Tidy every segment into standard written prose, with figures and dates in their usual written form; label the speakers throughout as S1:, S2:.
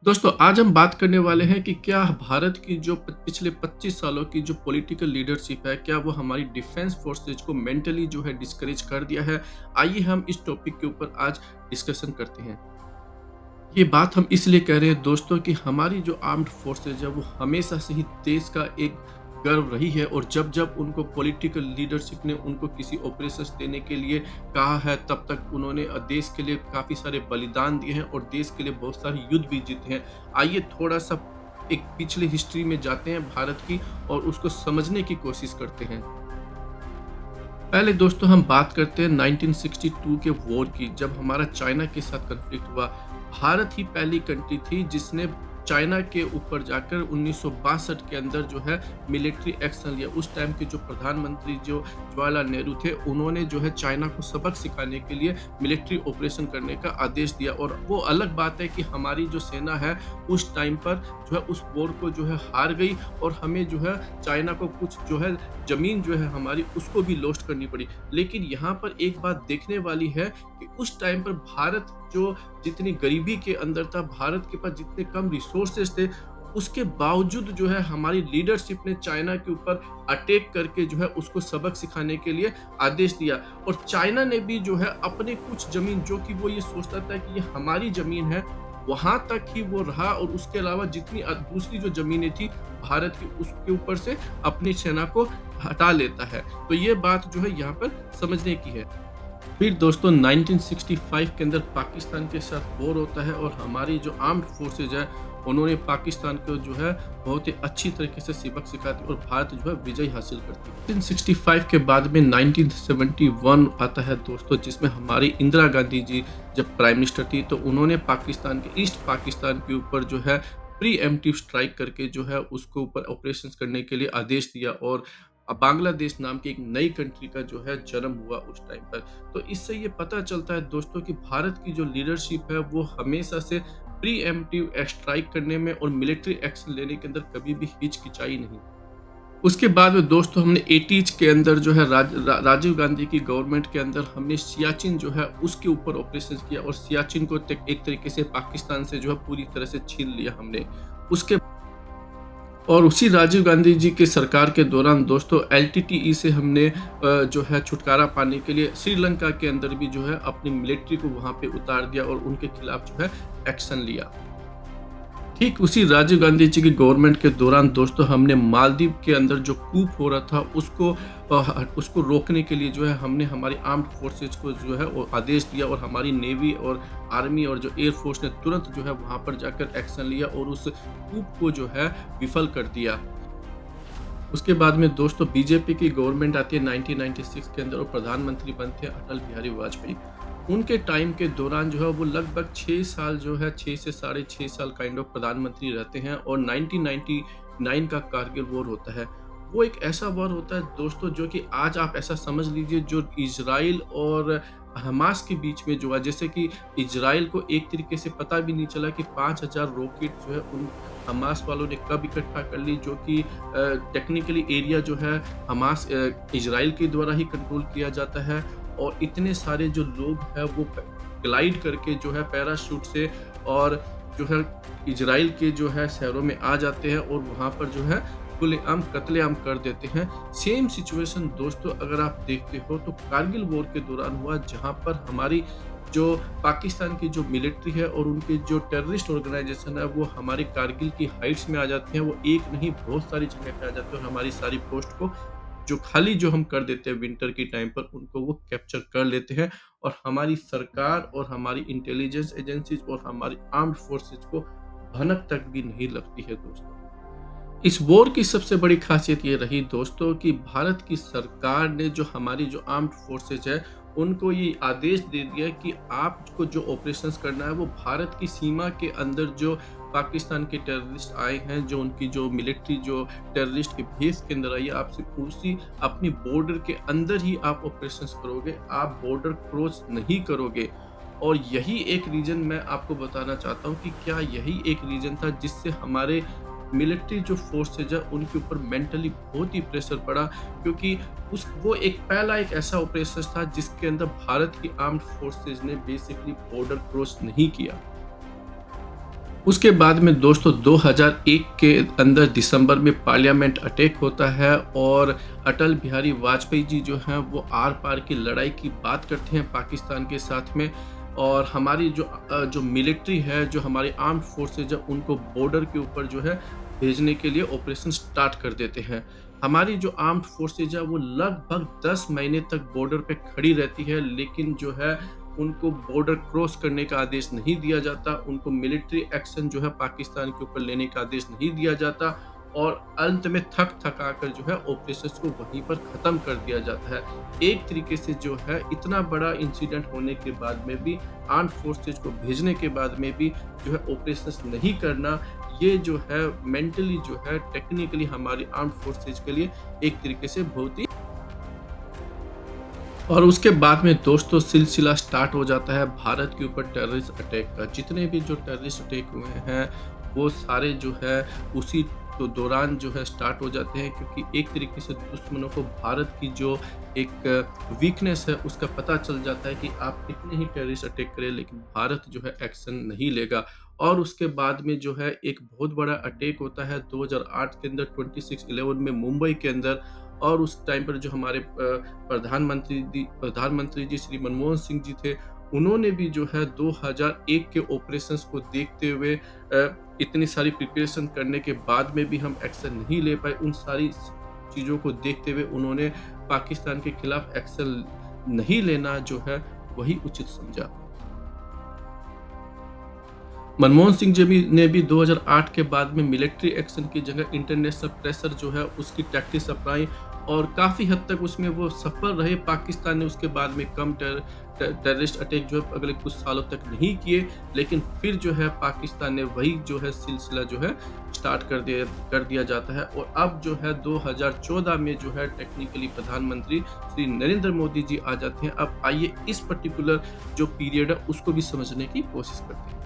S1: दोस्तों, आज हम बात करने वाले हैं कि क्या भारत की जो पिछले 25 सालों की जो पॉलिटिकल लीडरशिप है, क्या वो हमारी डिफेंस फोर्सेज को मेंटली जो है डिस्करेज कर दिया है? आइए हम इस टॉपिक के ऊपर आज डिस्कशन करते हैं। ये बात हम इसलिए कह रहे हैं दोस्तों कि हमारी जो आर्म्ड फोर्सेज है वो हमेशा से ही देश का एक गर्व रही है और जब-जब उनको पॉलिटिकल लीडरशिप ने उनको किसी ऑपरेशंस देने के लिए कहा है, तब तक उन्होंने देश के लिए काफ़ी सारे बलिदान दिए हैं और देश के लिए बहुत सारे युद्ध भी जीते हैं। आइए थोड़ा-सा एक पिछली हिस्ट्री में जाते हैं भारत की और उसको समझने की कोशिश करते हैं। पहले दोस्तों हम बात करते हैं 1962 के वॉर की, जब हमारा चाइना के साथ कॉन्फ्लिक्ट हुआ। भारत ही पहली कंट्री थी जिसने चाइना के ऊपर जाकर 1962 के अंदर जो है मिलिट्री एक्शन लिया। उस टाइम के जो प्रधानमंत्री जो जवाहरलाल नेहरू थे, उन्होंने जो है चाइना को सबक सिखाने के लिए मिलिट्री ऑपरेशन करने का आदेश दिया। और वो अलग बात है कि हमारी जो सेना है उस टाइम पर जो है उस वॉर को जो है हार गई और हमें जो है चाइना को कुछ जो है ज़मीन जो है हमारी उसको भी लॉस्ट करनी पड़ी। लेकिन यहाँ पर एक बात देखने वाली है कि उस टाइम पर भारत जो जितनी गरीबी के अंदर था, भारत के पास जितने कम रिसोर्सेज़ थे, उसके बावजूद जो है हमारी लीडरशिप ने चाइना के ऊपर अटैक करके जो है उसको सबक सिखाने के लिए आदेश दिया। और चाइना ने भी जो है अपने कुछ ज़मीन, जो कि वो ये सोचता था कि ये हमारी ज़मीन है, वहाँ तक ही वो रहा और उसके अलावा जितनी दूसरी जो ज़मीनें थी भारत की, उसके ऊपर से अपनी सेना को हटा लेता है। तो ये बात जो है यहाँ पर समझने की है। फिर दोस्तों 1965 के अंदर पाकिस्तान के साथ वॉर होता है और हमारी जो आर्म्ड फोर्सेज है, उन्होंने पाकिस्तान को जो है बहुत ही अच्छी तरीके से सबक सिखाती और भारत जो है विजय हासिल करती है। 1965 के बाद में 1971 आता है दोस्तों, जिसमें हमारी इंदिरा गांधी जी जब प्राइम मिनिस्टर थी, तो उन्होंने पाकिस्तान के ईस्ट पाकिस्तान के ऊपर जो है प्री एम्प्टिव स्ट्राइक करके जो है उसको ऊपर ऑपरेशंस करने के लिए आदेश दिया और बांग्लादेश नाम की एक नई कंट्री का जो है जन्म हुआ उस टाइम पर। तो इससे ये पता चलता है दोस्तों कि भारत की जो लीडरशिप है वो हमेशा से प्री एम्प्टिव स्ट्राइक करने में और मिलिट्री एक्शन लेने के अंदर कभी भी हिचकिचाई नहीं। उसके बाद में दोस्तों हमने 80s के अंदर जो है राजीव गांधी की गवर्नमेंट के अंदर हमने सियाचिन जो है उसके ऊपर ऑपरेशन किया और सियाचिन को एक तरीके से पाकिस्तान से जो है पूरी तरह से छीन लिया हमने। उसके और उसी राजीव गांधी जी के सरकार के दौरान दोस्तों एलटीटीई से हमने जो है छुटकारा पाने के लिए श्रीलंका के अंदर भी जो है अपनी मिलिट्री को वहाँ पे उतार दिया और उनके खिलाफ जो है एक्शन लिया। ठीक उसी राजीव गांधी जी की गवर्नमेंट के दौरान दोस्तों हमने मालदीव के अंदर जो कूप हो रहा था उसको रोकने के लिए जो है हमने हमारी आर्म्ड फोर्सेज को जो है वो आदेश दिया और हमारी नेवी और आर्मी और जो एयर फोर्स ने तुरंत जो है वहाँ पर जाकर एक्शन लिया और उस कूप को जो है विफल कर दिया। उसके बाद में दोस्तों बीजेपी की गवर्नमेंट आती है 1996 के अंदर और प्रधानमंत्री बनते हैं अटल बिहारी वाजपेयी। उनके टाइम के दौरान जो है वो लगभग 6 साल जो है 6 से साढ़े 6 साल काइंड ऑफ प्रधानमंत्री रहते हैं और 1999 का कारगिल वॉर होता है। वो एक ऐसा वॉर होता है दोस्तों जो कि आज आप ऐसा समझ लीजिए जो इज़राइल और हमास के बीच में जो है, जैसे कि इज़राइल को एक तरीके से पता भी नहीं चला कि 5000 रॉकेट जो है उन हमास वालों ने कब इकट्ठा कर ली, जो कि टेक्निकली एरिया जो है हमास इज़राइल के द्वारा ही कंट्रोल किया जाता है। और इतने सारे जो लोग हैं वो ग्लाइड करके जो है पैराशूट से और जो है इज़राइल के जो है शहरों में आ जाते हैं और वहाँ पर जो है खुलेआम कत्लेआम कर देते हैं। सेम सिचुएशन दोस्तों अगर आप देखते हो तो कारगिल वॉर के दौरान हुआ, जहाँ पर हमारी जो पाकिस्तान की जो मिलिट्री है और उनके जो टेररिस्ट ऑर्गेनाइजेशन है वो हमारी कारगिल की हाइट्स में आ जाते हैं। वो एक नहीं बहुत सारी जगह पे आ जाते हैं और हमारी सारी पोस्ट को जो खाली जो हम कर देते हैं विंटर के टाइम पर उनको वो कैप्चर कर लेते हैं और हमारी सरकार और हमारी इंटेलिजेंस एजेंसीज और हमारी आर्म्ड फोर्सेज को भनक तक भी नहीं लगती है दोस्तों। इस वॉर की सबसे बड़ी खासियत ये रही दोस्तों कि भारत की सरकार ने जो हमारी जो आर्म्ड फोर्सेज है उनको ये आदेश दे दिया कि आपको जो ऑपरेशंस करना है वो भारत की सीमा के अंदर जो पाकिस्तान के टेररिस्ट आए हैं, जो उनकी जो मिलिट्री जो टेररिस्ट के भेस के अंदर आई है, आपसे उसी अपनी बॉर्डर के अंदर ही आप ऑपरेशंस करोगे, आप बॉर्डर क्रॉस नहीं करोगे। और यही एक रीज़न मैं आपको बताना चाहता हूँ कि क्या यही एक रीज़न था जिससे हमारे मिलिट्री जो फोर्सेज है उनके ऊपर मेंटली बहुत ही प्रेशर पड़ा, क्योंकि उस वो एक ऐसा ऑपरेशन था जिसके अंदर भारत की आर्म्ड फोर्सेज ने बेसिकली बॉर्डर क्रॉस नहीं किया। उसके बाद में दोस्तों 2001 के अंदर दिसंबर में पार्लियामेंट अटैक होता है और अटल बिहारी वाजपेयी जी जो हैं वो आर-पार की लड़ाई की बात करते हैं पाकिस्तान के साथ में। और हमारी जो मिलिट्री है, जो हमारी आर्म्ड फोर्सेज़ है, उनको बॉर्डर के ऊपर जो है भेजने के लिए ऑपरेशन स्टार्ट कर देते हैं। हमारी जो आर्म्ड फोर्सेज़ है वो लगभग 10 महीने तक बॉर्डर पे खड़ी रहती है, लेकिन जो है उनको बॉर्डर क्रॉस करने का आदेश नहीं दिया जाता, उनको मिलिट्री एक्शन जो है पाकिस्तान के ऊपर लेने का आदेश नहीं दिया जाता और अंत में थक-थका कर जो है ऑपरेशंस को वहीं पर ख़त्म कर दिया जाता है। एक तरीके से जो है इतना बड़ा इंसिडेंट होने के बाद में भी, आर्म्ड फोर्सेज़ को भेजने के बाद में भी जो है ऑपरेशंस नहीं करना, ये जो है मेंटली जो है टेक्निकली हमारी आर्म्ड फोर्सेज़ के लिए एक तरीके से बहुत ही। और उसके बाद में दोस्तों सिलसिला स्टार्ट हो जाता है भारत के ऊपर टेररिस्ट अटैक का। जितने भी जो टेररिस्ट अटैक हुए हैं, वो सारे जो है उसी तो दौरान जो है स्टार्ट हो जाते हैं, क्योंकि एक तरीके से दुश्मनों को भारत की जो एक वीकनेस है उसका पता चल जाता है कि आप कितने ही टेररिस्ट अटैक करें, लेकिन भारत जो है एक्शन नहीं लेगा। और उसके बाद में जो है एक बहुत बड़ा अटैक होता है 2008 के अंदर 26/11 में मुंबई के अंदर। और उस टाइम पर जो हमारे प्रधानमंत्री जी श्री मनमोहन सिंह जी थे, उन्होंने भी जो है 2001 के ऑपरेशंस को देखते हुए इतनी सारी प्रिपरेशन करने के बाद में भी हम एक्शन नहीं ले पाए। उन सारी चीज़ों को देखते हुए उन्होंने पाकिस्तान के खिलाफ एक्शन नहीं लेना जो है वही उचित समझा। मनमोहन सिंह जी ने भी 2008 के बाद में मिलिट्री एक्शन की जगह इंटरनेशनल प्रेशर जो है उसकी टैक्टिक्स अपनाई और काफ़ी हद तक उसमें वो सफल रहे। पाकिस्तान ने उसके बाद में कम टेररिस्ट अटैक जो है अगले कुछ सालों तक नहीं किए, लेकिन फिर जो है पाकिस्तान ने वही जो है सिलसिला जो है स्टार्ट कर दिया जाता है। और अब जो है 2014 में जो है टेक्निकली प्रधानमंत्री श्री नरेंद्र मोदी जी आ जाते हैं। अब आइए इस पर्टिकुलर जो पीरियड है उसको भी समझने की कोशिश करते हैं।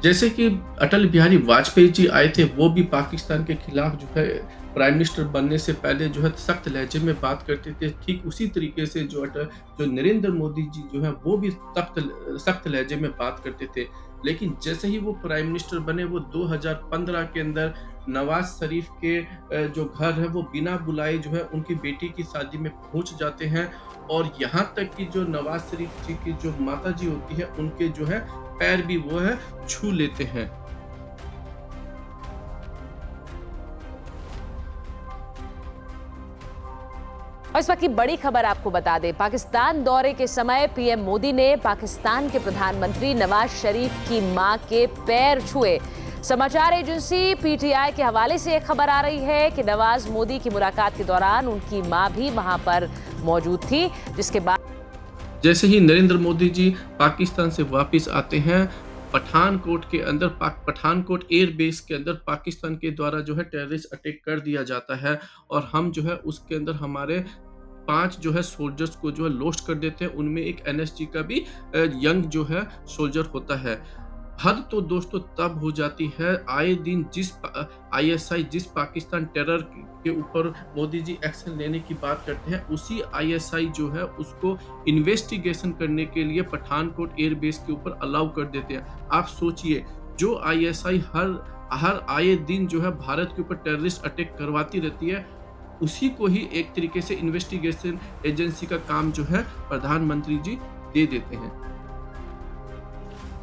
S1: जैसे कि अटल बिहारी वाजपेयी जी आए थे, वो भी पाकिस्तान के खिलाफ जो है प्राइम मिनिस्टर बनने से पहले जो है सख्त लहजे में बात करते थे। ठीक उसी तरीके से जो नरेंद्र मोदी जी जो है वो भी सख्त लहजे में बात करते थे। लेकिन जैसे ही वो प्राइम मिनिस्टर बने, वो 2015 के अंदर नवाज शरीफ के जो घर है वो बिना बुलाए जो है उनकी बेटी की शादी में पहुंच जाते हैं। और यहाँ तक कि जो नवाज शरीफ जी की जो माता जी होती है, उनके जो है पैर भी वो है छू लेते हैं।
S2: और इस वक्त की बड़ी खबर आपको बता दें, पाकिस्तान दौरे के समय पीएम मोदी ने पाकिस्तान के प्रधानमंत्री नवाज शरीफ की मां के पैर छुए। समाचार एजेंसी पीटीआई के हवाले से एक खबर आ रही है कि नवाज मोदी की मुलाकात के दौरान उनकी मां भी वहां पर मौजूद थी, जिसके बाद
S1: जैसे ही नरेंद्र मोदी जी पाकिस्तान से वापस आते हैं, पठानकोट के अंदर पठानकोट एयर बेस के अंदर पाकिस्तान के द्वारा जो है टेररिस्ट अटैक कर दिया जाता है। और हम जो है उसके अंदर हमारे 5 जो है सोल्जर्स को जो है लॉस्ट कर देते हैं। उनमें एक एनएसजी का भी यंग जो है सोल्जर होता है। हद तो दोस्तों तब हो जाती है, आए दिन आईएसआई जिस पाकिस्तान टेरर के ऊपर मोदी जी एक्शन लेने की बात करते हैं, उसी आईएसआई जो है उसको इन्वेस्टिगेशन करने के लिए पठानकोट एयर बेस के ऊपर अलाउ कर देते हैं। आप सोचिए, जो आईएसआई हर आए दिन जो है भारत के ऊपर टेररिस्ट अटैक करवाती रहती है, उसी को ही एक तरीके से इन्वेस्टिगेशन एजेंसी का काम जो है प्रधानमंत्री जी दे देते हैं।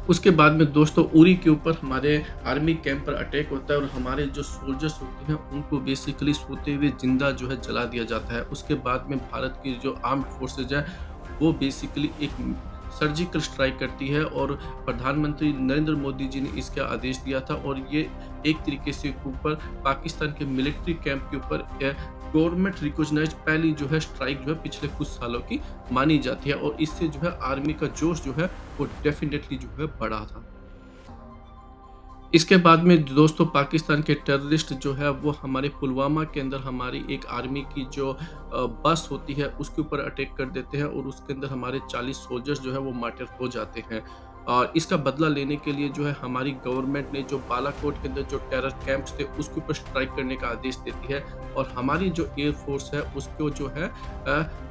S1: उसके बाद में दोस्तों उरी के ऊपर हमारे आर्मी कैंप पर अटैक होता है और हमारे जो सोल्जर्स होते हैं उनको बेसिकली सोते हुए जिंदा जो है जला दिया जाता है। उसके बाद में भारत की जो आर्म्ड फोर्सेज है वो बेसिकली एक सर्जिकल स्ट्राइक करती है और प्रधानमंत्री नरेंद्र मोदी जी ने इसका आदेश दिया था। और ये एक तरीके से ऊपर पाकिस्तान के मिलिट्री कैंप के ऊपर गवर्नमेंट रिकॉग्नाइज्ड पहली जो है स्ट्राइक जो है पिछले कुछ सालों की मानी जाती है। और इससे जो है आर्मी का जोश जो है वो डेफिनेटली जो है बढ़ा था। इसके बाद में दोस्तों पाकिस्तान के टेररिस्ट जो है वो हमारे पुलवामा के अंदर हमारी एक आर्मी की जो बस होती है उसके ऊपर अटैक कर देते हैं और उसके अंदर हमारे 40 सोल्जर्स जो है वो मार्टर हो जाते हैं। और इसका बदला लेने के लिए जो है हमारी गवर्नमेंट ने जो बालाकोट के अंदर जो टेरर कैंप्स थे उसके ऊपर स्ट्राइक करने का आदेश देती है और हमारी जो एयर फोर्स है उसको जो है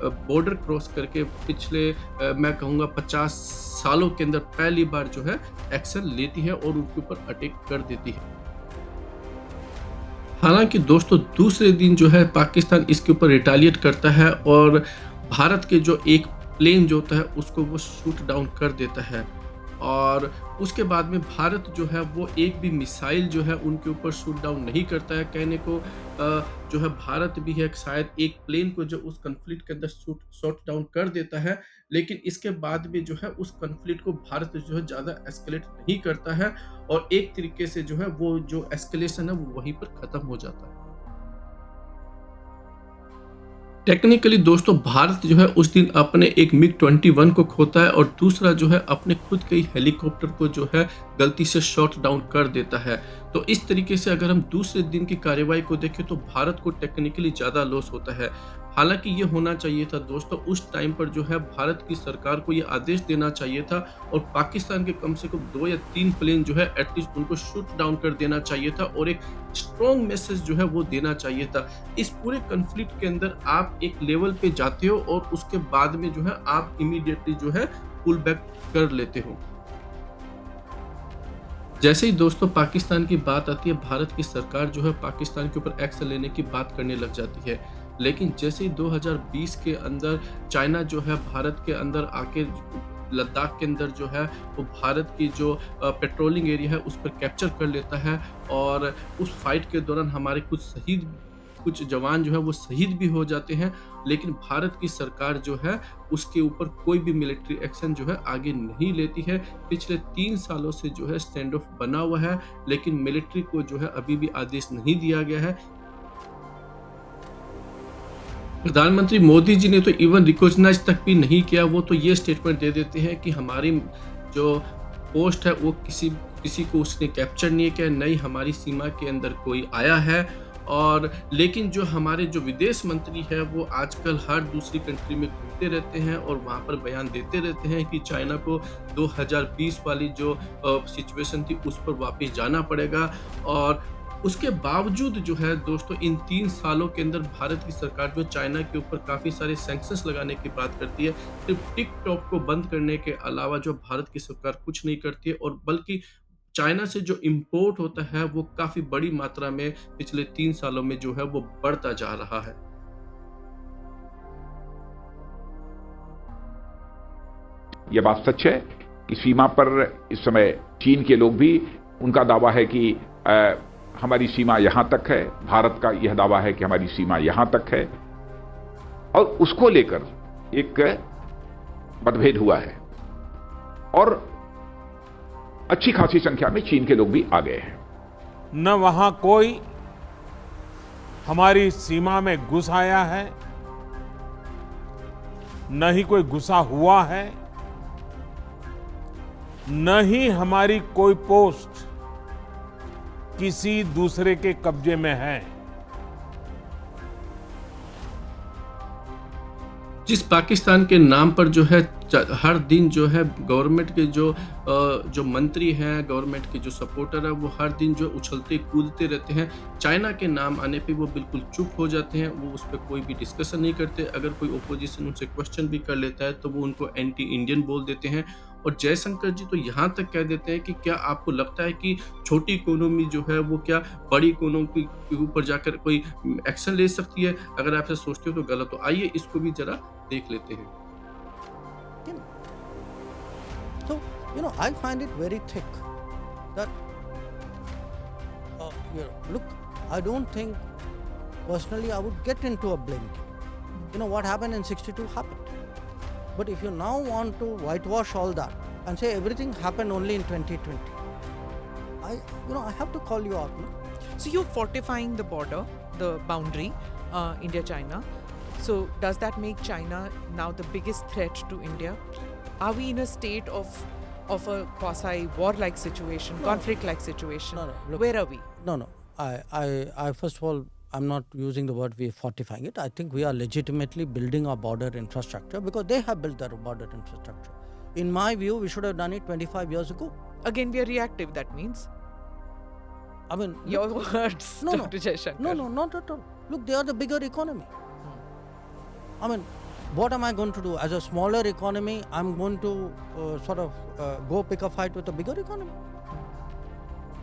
S1: बॉर्डर क्रॉस करके पिछले मैं कहूँगा 50 सालों के अंदर पहली बार जो है एक्शन लेती है और उनके ऊपर अटैक कर देती है। हालांकि दोस्तों दूसरे दिन जो है पाकिस्तान इसके ऊपर रिटालिएट करता है और भारत के जो एक प्लेन जो होता है उसको वो शूट डाउन कर देता है और उसके बाद में भारत जो है वो एक भी मिसाइल जो है उनके ऊपर शूट डाउन नहीं करता है। कहने को जो है भारत भी है शायद एक प्लेन को जो उस कन्फ्लिक्ट के अंदर शूट डाउन कर देता है, लेकिन इसके बाद भी जो है उस कन्फ्लिक्ट को भारत जो है ज़्यादा एस्केलेट नहीं करता है और एक तरीके से जो है वो जो एस्केलेशन है वो वहीं पर खत्म हो जाता है। टेक्निकली दोस्तों भारत जो है उस दिन अपने एक मिग-21 को खोता है और दूसरा जो है अपने खुद के ही हेलीकॉप्टर को जो है गलती से शॉट डाउन कर देता है। तो इस तरीके से अगर हम दूसरे दिन की कार्रवाई को देखें तो भारत को टेक्निकली ज़्यादा लॉस होता है। हालांकि ये होना चाहिए था दोस्तों उस टाइम पर जो है भारत की सरकार को ये आदेश देना चाहिए था और पाकिस्तान के कम से कम 2 या 3 प्लेन जो है एटलीस्ट उनको शूट डाउन कर देना चाहिए था और एक स्ट्रॉन्ग मैसेज जो है वो देना चाहिए था। इस पूरे कॉन्फ्लिक्ट के अंदर आप एक लेवल पे जाते हो और उसके बाद में जो है आप इमीडिएटली जो है पुल बैक कर लेते हो। जैसे ही दोस्तों पाकिस्तान की बात आती है भारत की सरकार जो है पाकिस्तान के ऊपर एक्शन लेने की बात करने लग जाती है, लेकिन जैसे ही 2020 के अंदर चाइना जो है भारत के अंदर आके लद्दाख के अंदर जो है वो भारत की जो पेट्रोलिंग एरिया है उस पर कैप्चर कर लेता है और उस फाइट के दौरान हमारे कुछ जवान जो है वो शहीद भी हो जाते हैं, लेकिन भारत की सरकार जो है उसके ऊपर कोई भी मिलिट्री एक्शन जो है आगे नहीं लेती है। पिछले 3 सालों से जो है स्टैंड ऑफ बना हुआ है, लेकिन मिलिट्री को जो है अभी भी आदेश नहीं दिया गया है। प्रधानमंत्री मोदी जी ने तो इवन रिकॉग्नाइज तक भी नहीं किया, वो तो ये स्टेटमेंट दे देते हैं कि हमारी जो पोस्ट है वो किसी को उसने कैप्चर नहीं किया, नहीं हमारी सीमा के अंदर कोई आया है। और लेकिन जो हमारे जो विदेश मंत्री है वो आजकल हर दूसरी कंट्री में घूमते रहते हैं और वहाँ पर बयान देते रहते हैं कि चाइना को 2020 वाली जो सिचुएशन थी उस पर वापस जाना पड़ेगा। और उसके बावजूद जो है दोस्तों इन 3 सालों के अंदर भारत की सरकार जो चाइना के ऊपर काफ़ी सारे सैंक्शंस लगाने की बात करती है। सिर्फ टिकटॉक को बंद करने के अलावा जो भारत की सरकार कुछ नहीं करती है और बल्कि चाइना से जो इम्पोर्ट होता है वो काफ़ी बड़ी मात्रा में पिछले 3 सालों में जो है वो बढ़ता जा रहा है।
S3: यह बात सच है कि सीमा पर इस समय चीन के लोग भी उनका दावा है कि हमारी सीमा यहां तक है, भारत का यह दावा है कि हमारी सीमा यहां तक है और उसको लेकर एक मतभेद हुआ है और अच्छी खासी संख्या में चीन के लोग भी आ गए हैं।
S4: न वहां कोई हमारी सीमा में घुस आया है, न ही कोई घुसा हुआ है, न ही हमारी कोई पोस्ट किसी दूसरे के कब्जे में है।
S1: जिस पाकिस्तान के नाम पर जो है हर दिन जो है गवर्नमेंट के जो मंत्री हैं, गवर्नमेंट के जो सपोर्टर है वो हर दिन जो उछलते कूदते रहते हैं, चाइना के नाम आने पे वो बिल्कुल चुप हो जाते हैं, वो उस पर कोई भी डिस्कशन नहीं करते। अगर कोई ओपोजिशन उनसे क्वेश्चन भी कर लेता है तो वो उनको एंटी इंडियन बोल देते हैं। और जयशंकर जी तो यहाँ तक कह देते हैं कि क्या आपको लगता है कि छोटी इकोनॉमी जो है वो क्या बड़ी इकोनॉमी के ऊपर जाकर कोई एक्शन ले सकती है? अगर आप ऐसा सोचते हो तो गलत हो। आइए इसको भी जरा देख लेते हैं।
S5: So, I find it very thick that, look, I don't think, personally, I would get into a blame game. What happened in 62 happened. But if you now want to whitewash all that and say everything happened only in 2020, I have to call you out. No?
S6: So you're fortifying the border, the boundary, India-China. So does that make China now the biggest threat to India? Are we in a state of a quasi-war-like situation, conflict-like situation?
S5: No. Look,
S6: where are we?
S5: No. I first of all, I'm not using the word we're fortifying it. I think we are legitimately building our border infrastructure because they have built their border infrastructure. In my view, we should have done it 25 years ago.
S6: Again, we are reactive, that means.
S5: I mean,
S6: Your words,
S5: No, no.
S6: Dr. Jaishankar.
S5: no, not at all. Look, they are the bigger economy. I mean, what am I going to do? As a smaller economy, I'm going to go pick a fight with a bigger economy.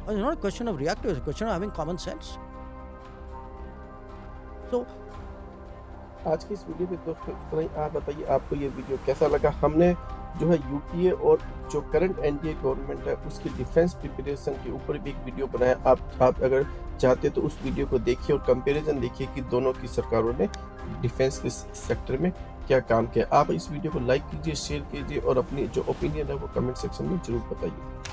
S5: It's not a question of reactive, it's a question of having common sense. So,
S7: आज की इस video में दोस्तों इतना ही। आप बताइए आपको ये वीडियो कैसा लगा। हमने जो है यूपीए और जो करंट एनडीए गवर्नमेंट है उसकी डिफेंस प्रिपरेशन के ऊपर भी एक वीडियो बनाया। आप अगर चाहते तो उस वीडियो को देखिए और कंपैरिजन देखिए कि दोनों की सरकारों ने डिफेंस के सेक्टर में क्या काम किया। आप इस वीडियो को लाइक कीजिए, शेयर कीजिए और अपनी जो ओपिनियन है वो कमेंट सेक्शन में जरूर बताइए।